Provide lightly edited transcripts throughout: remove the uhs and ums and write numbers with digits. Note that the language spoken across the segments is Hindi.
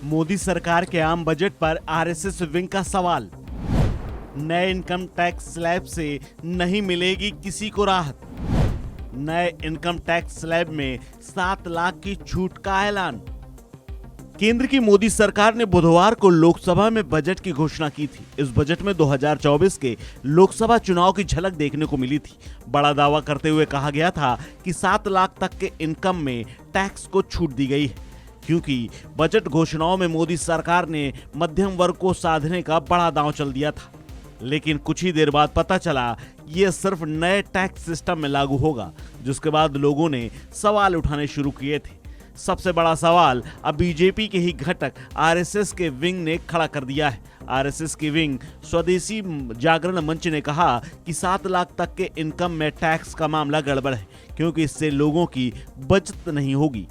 मोदी सरकार के आम बजट पर आरएसएस विंग का सवाल। नए इनकम टैक्स स्लैब से नहीं मिलेगी किसी को राहत। नए इनकम टैक्स स्लैब में 7 लाख की छूट का ऐलान। केंद्र की मोदी सरकार ने बुधवार को लोकसभा में बजट की घोषणा की थी। इस बजट में 2024 के लोकसभा चुनाव की झलक देखने को मिली थी। बड़ा दावा करते हुए कहा गया था कि 7 लाख तक के इनकम में टैक्स को छूट दी गई है, क्योंकि बजट घोषणाओं में मोदी सरकार ने मध्यम वर्ग को साधने का बड़ा दांव चल दिया था। लेकिन कुछ ही देर बाद पता चला ये सिर्फ नए टैक्स सिस्टम में लागू होगा, जिसके बाद लोगों ने सवाल उठाने शुरू किए थे। सबसे बड़ा सवाल अब बीजेपी के ही घटक आरएसएस के विंग ने खड़ा कर दिया है। आरएसएस की विंग स्वदेशी जागरण मंच ने कहा कि 7 लाख तक के इनकम में टैक्स का मामला गड़बड़ है, क्योंकि इससे लोगों की बचत नहीं होगी।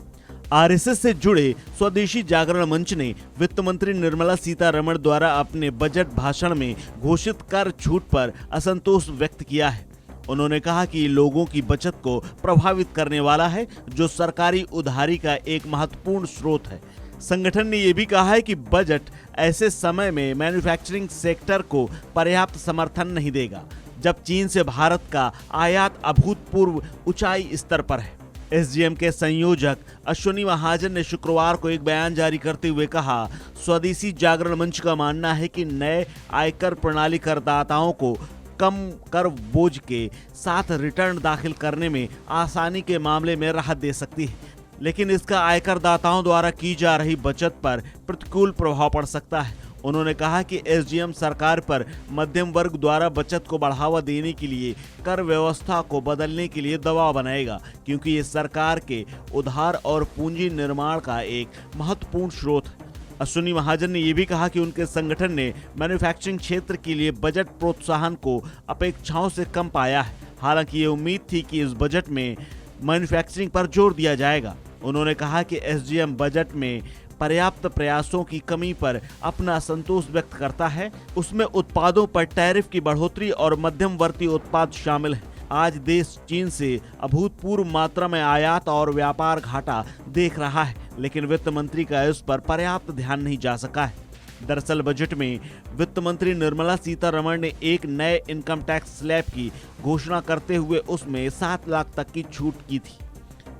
आरएसएस से जुड़े स्वदेशी जागरण मंच ने वित्त मंत्री निर्मला सीतारमण द्वारा अपने बजट भाषण में घोषित कर छूट पर असंतोष व्यक्त किया है। उन्होंने कहा कि ये लोगों की बचत को प्रभावित करने वाला है, जो सरकारी उधारी का एक महत्वपूर्ण स्रोत है। संगठन ने यह भी कहा है कि बजट ऐसे समय में मैन्युफैक्चरिंग सेक्टर को पर्याप्त समर्थन नहीं देगा, जब चीन से भारत का आयात अभूतपूर्व ऊंचाई स्तर पर है। एसजीएम के संयोजक अश्विनी महाजन ने शुक्रवार को एक बयान जारी करते हुए कहा, स्वदेशी जागरण मंच का मानना है कि नए आयकर प्रणाली करदाताओं को कम कर बोझ के साथ रिटर्न दाखिल करने में आसानी के मामले में राहत दे सकती है, लेकिन इसका आयकर दाताओं द्वारा की जा रही बचत पर प्रतिकूल प्रभाव पड़ सकता है। उन्होंने कहा कि एसडीएम सरकार पर मध्यम वर्ग द्वारा बचत को बढ़ावा देने के लिए कर व्यवस्था को बदलने के लिए दबाव बनाएगा, क्योंकि ये सरकार के उधार और पूंजी निर्माण का एक महत्वपूर्ण स्रोत है। अश्विनी महाजन ने यह भी कहा कि उनके संगठन ने मैन्युफैक्चरिंग क्षेत्र के लिए बजट प्रोत्साहन को अपेक्षाओं से कम पाया है। हालांकि ये उम्मीद थी कि इस बजट में मैन्युफैक्चरिंग पर जोर दिया जाएगा। उन्होंने कहा कि एसडीएम बजट में पर्याप्त प्रयासों की कमी पर अपना असंतोष व्यक्त करता है। उसमें उत्पादों पर टैरिफ की बढ़ोतरी और मध्यमवर्ती उत्पाद शामिल हैं। आज देश चीन से अभूतपूर्व मात्रा में आयात और व्यापार घाटा देख रहा है, लेकिन वित्त मंत्री का इस पर पर्याप्त ध्यान नहीं जा सका है। दरअसल बजट में वित्त मंत्री निर्मला सीतारमण ने एक नए इनकम टैक्स स्लैब की घोषणा करते हुए उसमें 7 लाख तक की छूट की थी।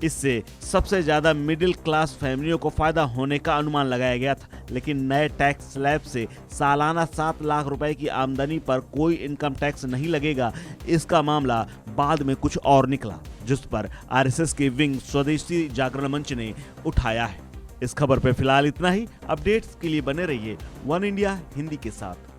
इससे सबसे ज्यादा मिडिल क्लास फैमिलियों को फायदा होने का अनुमान लगाया गया था, लेकिन नए टैक्स स्लैब से सालाना 7 लाख रुपए की आमदनी पर कोई इनकम टैक्स नहीं लगेगा। इसका मामला बाद में कुछ और निकला, जिस पर आरएसएस के विंग स्वदेशी जागरण मंच ने उठाया है। इस खबर पर फिलहाल इतना ही। अपडेट्स के लिए बने रहिए वन इंडिया हिंदी के साथ।